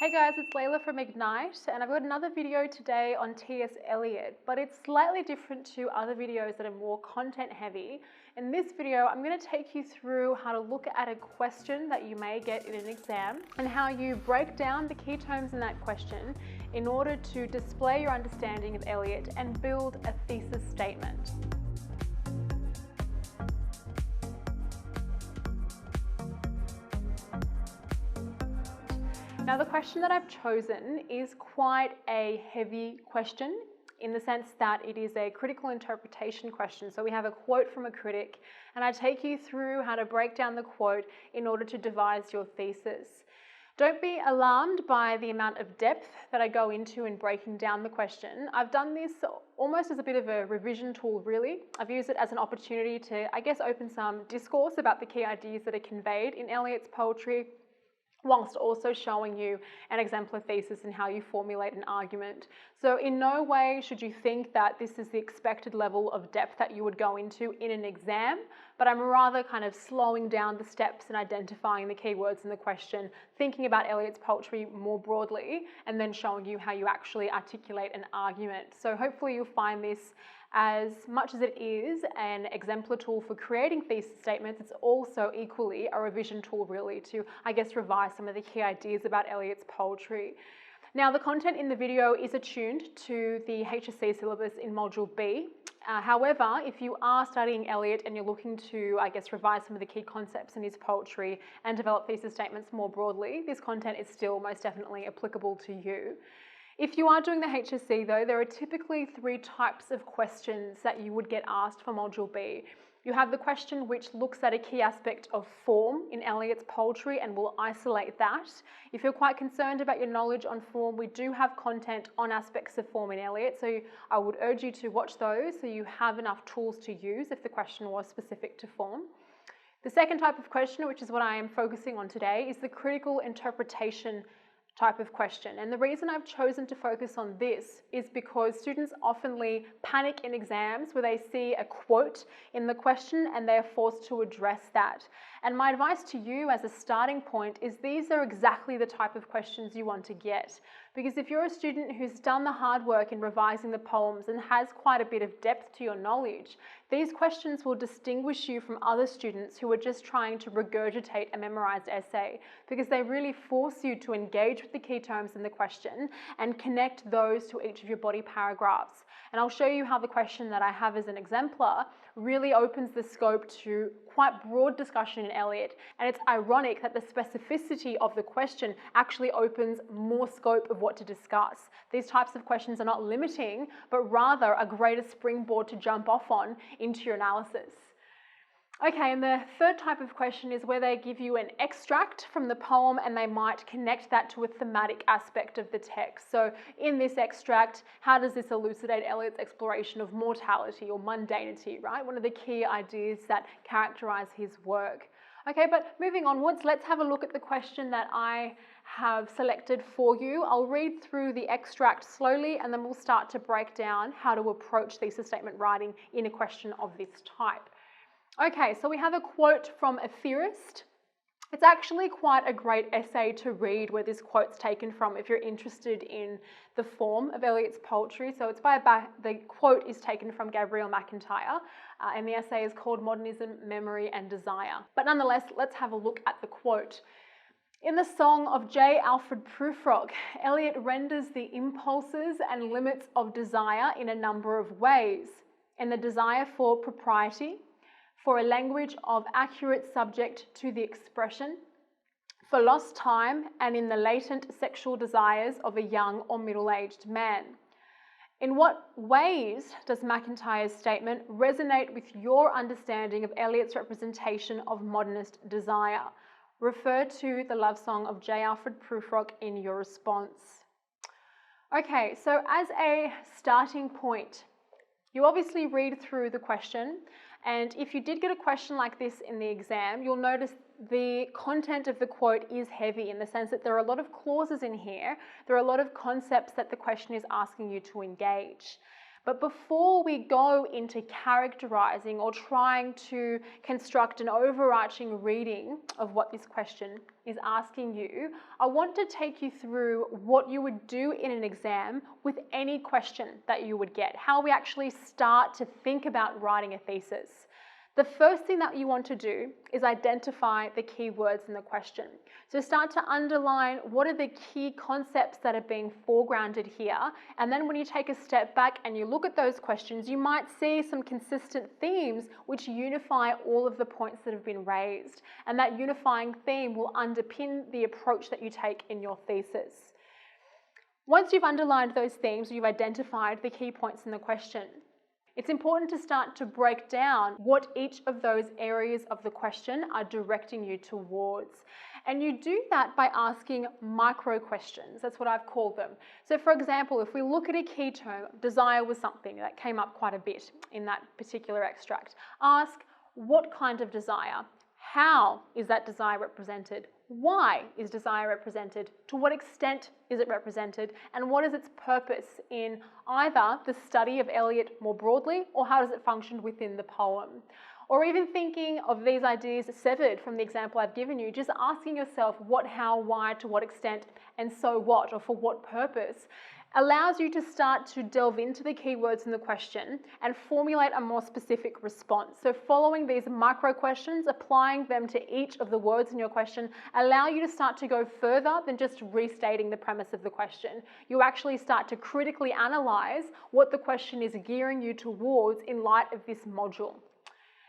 Hey guys, it's Layla from Ignite, and I've got another video today on T.S. Eliot, but it's slightly different to other videos that are more content heavy. In this video, I'm going to take you through how to look at a question that you may get in an exam and how you break down the key terms in that question in order to display your understanding of Eliot and build a thesis statement. Now, the question that I've chosen is quite a heavy question in the sense that it is a critical interpretation question. So we have a quote from a critic, and I take you through how to break down the quote in order to devise your thesis. Don't be alarmed by the amount of depth that I go into in breaking down the question. I've done this almost as a bit of a revision tool, really. I've used it as an opportunity to, open some discourse about the key ideas that are conveyed in Eliot's poetry, whilst also showing you an exemplar thesis and how you formulate an argument. So in no way should you think that this is the expected level of depth that you would go into in an exam, but I'm rather kind of slowing down the steps and identifying the keywords in the question, thinking about Eliot's poetry more broadly, and then showing you how you actually articulate an argument. So hopefully you'll find this, as much as it is an exemplar tool for creating thesis statements, it's also equally a revision tool really to, revise some of the key ideas about Eliot's poetry. Now, the content in the video is attuned to the HSC syllabus in Module B. However, if you are studying Eliot and you're looking to, revise some of the key concepts in his poetry and develop thesis statements more broadly, this content is still most definitely applicable to you. If you are doing the HSC though, there are typically three types of questions that you would get asked for Module B. You have the question which looks at a key aspect of form in Eliot's poetry and will isolate that. If you're quite concerned about your knowledge on form, we do have content on aspects of form in Eliot, so I would urge you to watch those so you have enough tools to use if the question was specific to form. The second type of question, which is what I am focusing on today, is the critical interpretation type of question. And the reason I've chosen to focus on this is because students often panic in exams where they see a quote in the question and they're forced to address that. And my advice to you as a starting point is these are exactly the type of questions you want to get. Because if you're a student who's done the hard work in revising the poems and has quite a bit of depth to your knowledge, these questions will distinguish you from other students who are just trying to regurgitate a memorized essay, because they really force you to engage with the key terms in the question and connect those to each of your body paragraphs. And I'll show you how the question that I have as an exemplar really opens the scope to quite broad discussion in Eliot. And it's ironic that the specificity of the question actually opens more scope of what to discuss. These types of questions are not limiting, but rather a greater springboard to jump off on into your analysis. Okay, and the third type of question is where they give you an extract from the poem and they might connect that to a thematic aspect of the text. So in this extract, how does this elucidate Eliot's exploration of mortality or mundanity, right? One of the key ideas that characterize his work. Okay, but moving onwards, let's have a look at the question that I have selected for you. I'll read through the extract slowly and then we'll start to break down how to approach thesis statement writing in a question of this type. Okay, so we have a quote from a theorist. It's actually quite a great essay to read where this quote's taken from if you're interested in the form of Eliot's poetry. So it's the quote is taken from Gabrielle McIntyre and the essay is called Modernism, Memory and Desire. But nonetheless, let's have a look at the quote. In the song of J. Alfred Prufrock, Eliot renders the impulses and limits of desire in a number of ways. In the desire for propriety, for a language of accurate subject to the expression, for lost time, and in the latent sexual desires of a young or middle-aged man. In what ways does McIntyre's statement resonate with your understanding of Eliot's representation of modernist desire? Refer to the love song of J. Alfred Prufrock in your response. Okay, so as a starting point, you obviously read through the question, and if you did get a question like this in the exam, you'll notice the content of the quote is heavy in the sense that there are a lot of clauses in here. There are a lot of concepts that the question is asking you to engage. But before we go into characterizing or trying to construct an overarching reading of what this question is asking you, I want to take you through what you would do in an exam with any question that you would get, how we actually start to think about writing a thesis. The first thing that you want to do is identify the key words in the question. So start to underline what are the key concepts that are being foregrounded here, and then when you take a step back and you look at those questions, you might see some consistent themes which unify all of the points that have been raised, and that unifying theme will underpin the approach that you take in your thesis. Once you've underlined those themes, you've identified the key points in the question, it's important to start to break down what each of those areas of the question are directing you towards. And you do that by asking micro questions. That's what I've called them. So for example, if we look at a key term, desire was something that came up quite a bit in that particular extract. Ask, what kind of desire? How is that desire represented? Why is desire represented? To what extent is it represented? And what is its purpose in either the study of Eliot more broadly, or how does it function within the poem? Or even thinking of these ideas severed from the example I've given you, just asking yourself what, how, why, to what extent, and so what, or for what purpose, allows you to start to delve into the keywords in the question and formulate a more specific response. So following these micro questions, applying them to each of the words in your question, allow you to start to go further than just restating the premise of the question. You actually start to critically analyze what the question is gearing you towards in light of this module.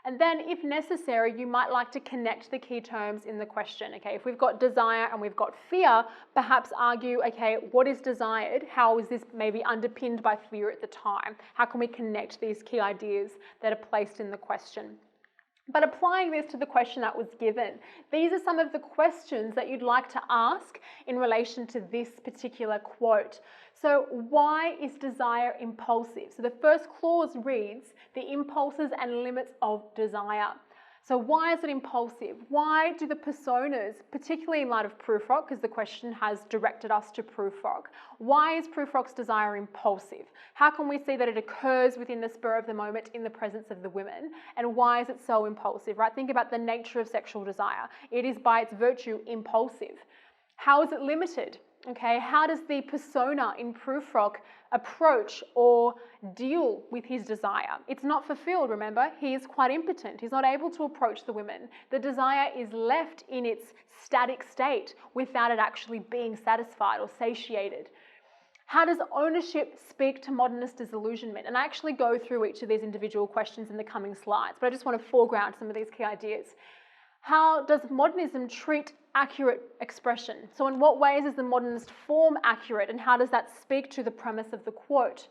And then, if necessary, you might like to connect the key terms in the question. Okay, if we've got desire and we've got fear, perhaps argue, okay, what is desired? How is this maybe underpinned by fear at the time? How can we connect these key ideas that are placed in the question? But applying this to the question that was given, these are some of the questions that you'd like to ask in relation to this particular quote. So why is desire impulsive? So the first clause reads, the impulses and limits of desire. So why is it impulsive? Why do the personas, particularly in light of Prufrock, because the question has directed us to Prufrock, why is Prufrock's desire impulsive? How can we see that it occurs within the spur of the moment in the presence of the women? And why is it so impulsive, right? Think about the nature of sexual desire. It is by its virtue impulsive. How is it limited? Okay, how does the persona in Prufrock approach or deal with his desire? It's not fulfilled, remember? He is quite impotent. He's not able to approach the women. The desire is left in its static state without it actually being satisfied or satiated. How does ownership speak to modernist disillusionment? And I actually go through each of these individual questions in the coming slides, but I just want to foreground some of these key ideas. How does modernism treat accurate expression? So in what ways is the modernist form accurate, and how does that speak to the premise of the quote?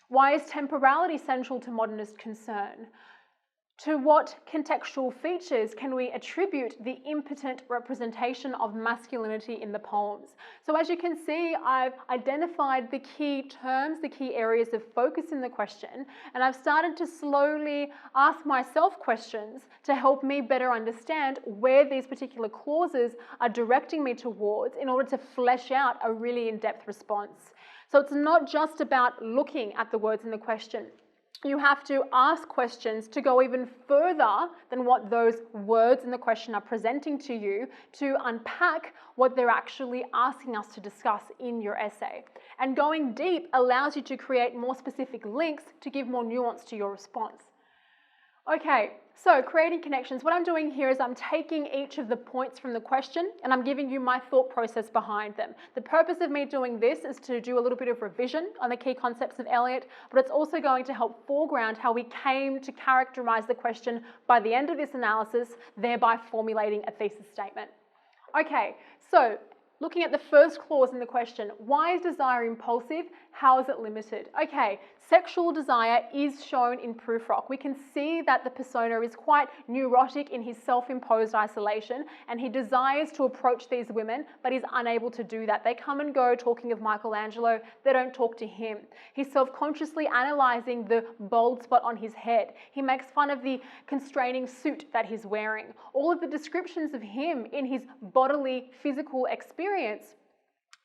Why is temporality central to modernist concern? To what contextual features can we attribute the impotent representation of masculinity in the poems? So as you can see, I've identified the key terms, the key areas of focus in the question, and I've started to slowly ask myself questions to help me better understand where these particular clauses are directing me towards in order to flesh out a really in-depth response. So it's not just about looking at the words in the question. You have to ask questions to go even further than what those words in the question are presenting to you, to unpack what they're actually asking us to discuss in your essay. And going deep allows you to create more specific links to give more nuance to your response. Okay, so creating connections. What I'm doing here is I'm taking each of the points from the question and I'm giving you my thought process behind them. The purpose of me doing this is to do a little bit of revision on the key concepts of Eliot, but it's also going to help foreground how we came to characterize the question by the end of this analysis, thereby formulating a thesis statement. Okay, so looking at the first clause in the question, why is desire impulsive? How is it limited? Okay, sexual desire is shown in Prufrock. We can see that the persona is quite neurotic in his self-imposed isolation, and he desires to approach these women, but he's unable to do that. They come and go talking of Michelangelo, they don't talk to him. He's self-consciously analysing the bald spot on his head. He makes fun of the constraining suit that he's wearing. All of the descriptions of him in his bodily, physical experience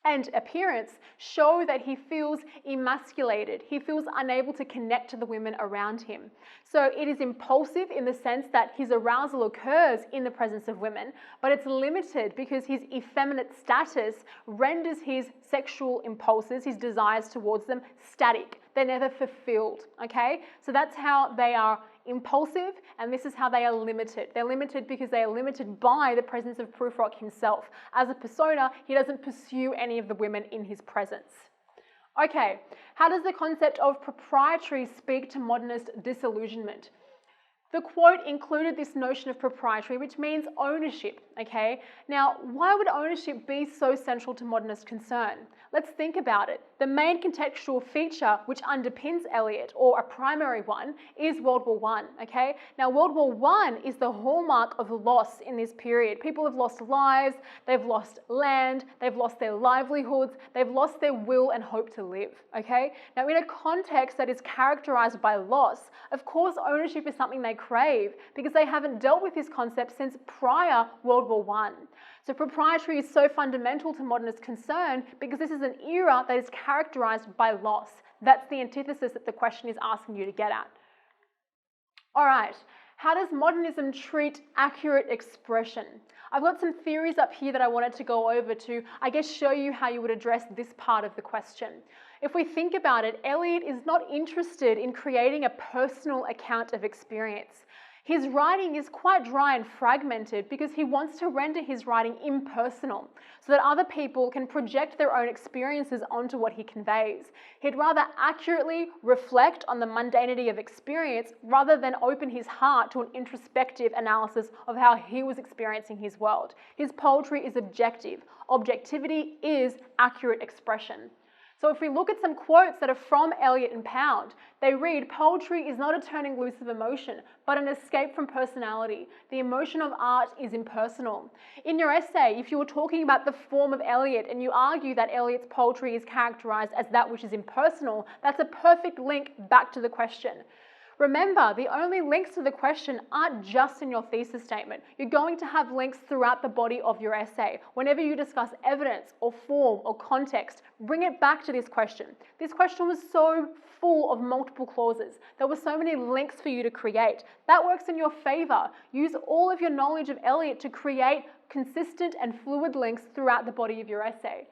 and appearance show that he feels emasculated. He feels unable to connect to the women around him. So it is impulsive in the sense that his arousal occurs in the presence of women, but it's limited because his effeminate status renders his sexual impulses, his desires towards them, static. They're never fulfilled, okay? So that's how they are impulsive, and this is how they are limited. They're limited because they are limited by the presence of Prufrock himself. As a persona, he doesn't pursue any of the women in his presence. Okay, how does the concept of proprietary speak to modernist disillusionment? The quote included this notion of proprietary, which means ownership, okay? Now, why would ownership be so central to modernist concern? Let's think about it. The main contextual feature which underpins Eliot, or a primary one, is World War I, okay? Now, World War I is the hallmark of loss in this period. People have lost lives, they've lost land, they've lost their livelihoods, they've lost their will and hope to live, okay? Now, in a context that is characterized by loss, of course, ownership is something they crave because they haven't dealt with this concept since prior World War I. So proprietary is so fundamental to modernist concern because this is an era that is characterized by loss. That's the antithesis that the question is asking you to get at. All right, how does modernism treat accurate expression? I've got some theories up here that I wanted to go over to, I guess, show you how you would address this part of the question. If we think about it, Eliot is not interested in creating a personal account of experience. His writing is quite dry and fragmented because he wants to render his writing impersonal so that other people can project their own experiences onto what he conveys. He'd rather accurately reflect on the mundanity of experience rather than open his heart to an introspective analysis of how he was experiencing his world. His poetry is objective. Objectivity is accurate expression. So if we look at some quotes that are from Eliot and Pound, they read, "Poetry is not a turning loose of emotion, but an escape from personality. The emotion of art is impersonal." In your essay, if you were talking about the form of Eliot and you argue that Eliot's poetry is characterized as that which is impersonal, that's a perfect link back to the question. Remember, the only links to the question aren't just in your thesis statement. You're going to have links throughout the body of your essay. Whenever you discuss evidence or form or context, bring it back to this question. This question was so full of multiple clauses. There were so many links for you to create. That works in your favor. Use all of your knowledge of Eliot to create consistent and fluid links throughout the body of your essay.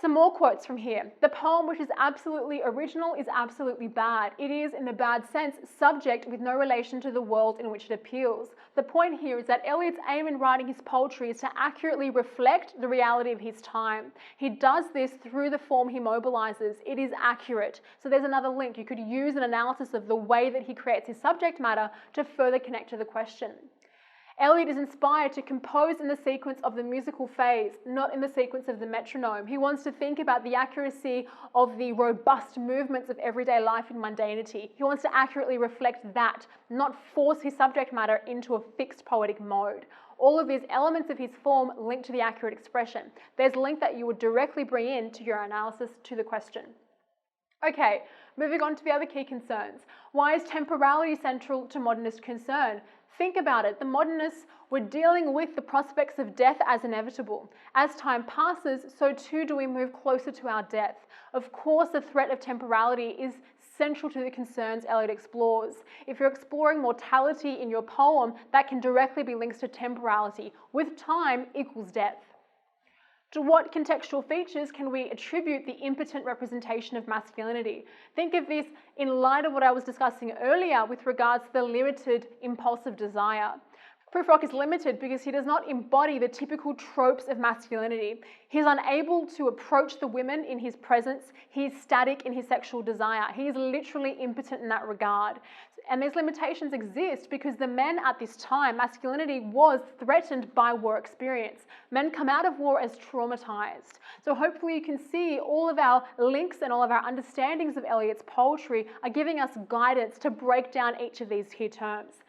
Some more quotes from here. "The poem which is absolutely original is absolutely bad. It is, in the bad sense, subject with no relation to the world in which it appeals." The point here is that Eliot's aim in writing his poetry is to accurately reflect the reality of his time. He does this through the form he mobilizes. It is accurate. So there's another link. You could use an analysis of the way that he creates his subject matter to further connect to the question. Eliot is inspired to compose in the sequence of the musical phase, not in the sequence of the metronome. He wants to think about the accuracy of the robust movements of everyday life in mundanity. He wants to accurately reflect that, not force his subject matter into a fixed poetic mode. All of these elements of his form link to the accurate expression. There's a link that you would directly bring in to your analysis to the question. Okay, moving on to the other key concerns. Why is temporality central to modernist concern? Think about it. The modernists were dealing with the prospects of death as inevitable. As time passes, so too do we move closer to our death. Of course, the threat of temporality is central to the concerns Eliot explores. If you're exploring mortality in your poem, that can directly be linked to temporality. With time equals death. To what contextual features can we attribute the impotent representation of masculinity? Think of this in light of what I was discussing earlier with regards to the limited impulsive desire. Prufrock is limited because he does not embody the typical tropes of masculinity. He's unable to approach the women in his presence. He's static in his sexual desire. He is literally impotent in that regard. And these limitations exist because the men at this time, masculinity was threatened by war experience. Men come out of war as traumatized. So hopefully you can see all of our links and all of our understandings of Eliot's poetry are giving us guidance to break down each of these key terms.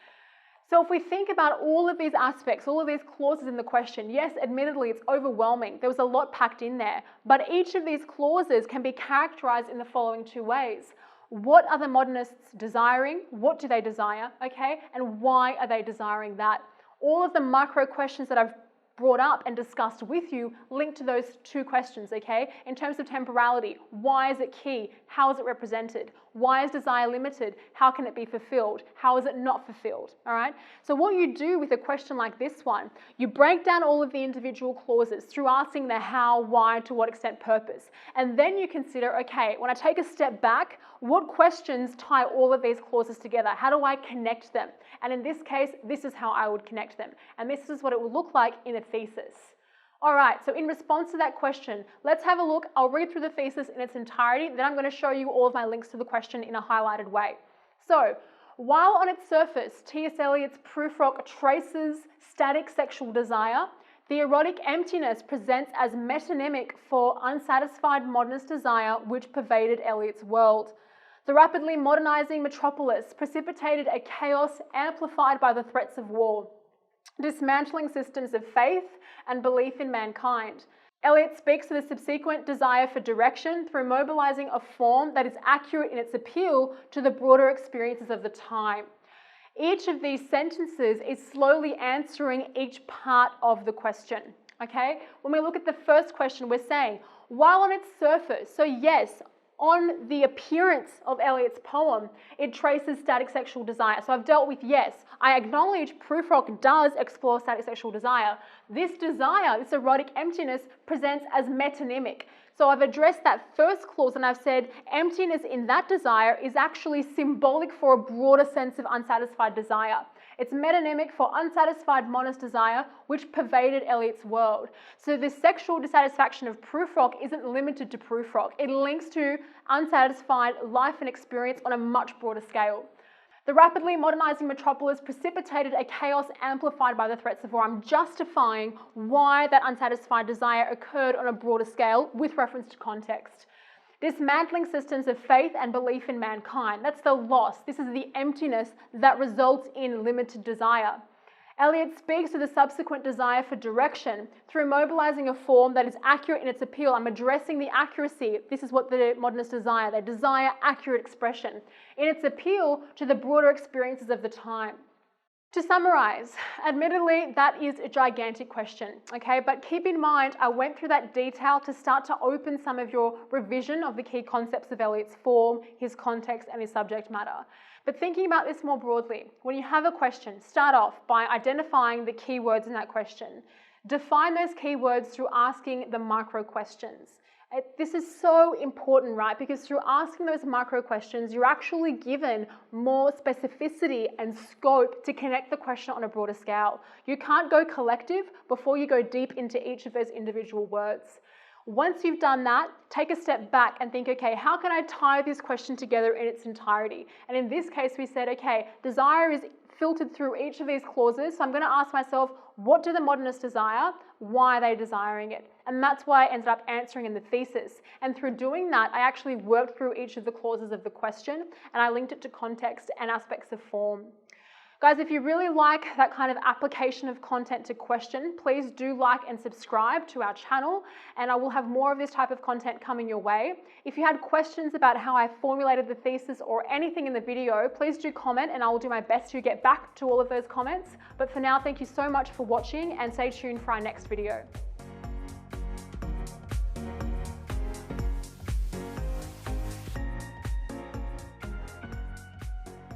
So if we think about all of these aspects, all of these clauses in the question, yes, admittedly, it's overwhelming. There was a lot packed in there. But each of these clauses can be characterized in the following two ways. What are the modernists desiring? What do they desire? Okay, and why are they desiring that? All of the micro questions that I've brought up and discussed with you linked to those two questions, okay? In terms of temporality, why is it key? How is it represented? Why is desire limited? How can it be fulfilled? How is it not fulfilled, all right? So what you do with a question like this one, you break down all of the individual clauses through asking the how, why, to what extent, purpose. And then you consider, okay, when I take a step back, what questions tie all of these clauses together? How do I connect them? And in this case, this is how I would connect them. And this is what it would look like in a thesis. All right, so in response to that question, let's have a look. I'll read through the thesis in its entirety, then I'm going to show you all of my links to the question in a highlighted way. So, while on its surface, T.S. Eliot's proof-rock traces static sexual desire, the erotic emptiness presents as metonymic for unsatisfied modernist desire which pervaded Eliot's world. The rapidly modernizing metropolis precipitated a chaos amplified by the threats of war, dismantling systems of faith and belief in mankind. Eliot speaks to the subsequent desire for direction through mobilizing a form that is accurate in its appeal to the broader experiences of the time. Each of these sentences is slowly answering each part of the question, okay? When we look at the first question, we're saying, while on its surface, so yes, on the appearance of Eliot's poem, it traces static sexual desire. So I've dealt with, yes, I acknowledge proof-rock does explore static sexual desire. This desire, this erotic emptiness, presents as metonymic. So I've addressed that first clause and I've said emptiness in that desire is actually symbolic for a broader sense of unsatisfied desire. It's metonymic for unsatisfied modernist desire, which pervaded Eliot's world. So the sexual dissatisfaction of proof-rock isn't limited to proof-rock. It links to unsatisfied life and experience on a much broader scale. The rapidly modernizing metropolis precipitated a chaos amplified by the threats of war. I'm justifying why that unsatisfied desire occurred on a broader scale with reference to context. Dismantling systems of faith and belief in mankind. That's the loss. This is the emptiness that results in limited desire. Eliot speaks to the subsequent desire for direction through mobilizing a form that is accurate in its appeal. I'm addressing the accuracy. This is what the modernists desire. They desire accurate expression in its appeal to the broader experiences of the time. To summarize, admittedly, that is a gigantic question, okay? But keep in mind, I went through that detail to start to open some of your revision of the key concepts of Eliot's form, his context, and his subject matter. But thinking about this more broadly, when you have a question, start off by identifying the keywords in that question. Define those keywords through asking the micro questions. This is so important, right? Because through asking those micro questions, you're actually given more specificity and scope to connect the question on a broader scale. You can't go collective before you go deep into each of those individual words. Once you've done that, take a step back and think, okay, how can I tie this question together in its entirety? And in this case, we said, okay, desire is filtered through each of these clauses. So I'm going to ask myself, what do the modernists desire? Why are they desiring it? And that's why I ended up answering in the thesis. And through doing that, I actually worked through each of the clauses of the question and I linked it to context and aspects of form. Guys, if you really like that kind of application of content to question, please do like and subscribe to our channel, and I will have more of this type of content coming your way. If you had questions about how I formulated the thesis or anything in the video, please do comment and I will do my best to get back to all of those comments. But for now, thank you so much for watching and stay tuned for our next video.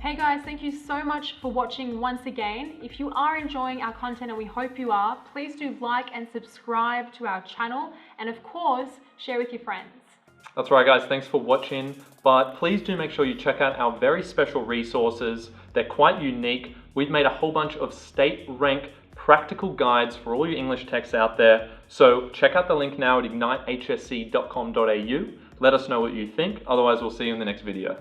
Hey guys, thank you so much for watching once again. If you are enjoying our content, and we hope you are, please do like and subscribe to our channel, and of course, share with your friends. That's right guys, thanks for watching, but please do make sure you check out our very special resources. They're quite unique. We've made a whole bunch of state rank practical guides for all your English texts out there. So check out the link now at ignitehsc.com.au. Let us know what you think, otherwise we'll see you in the next video.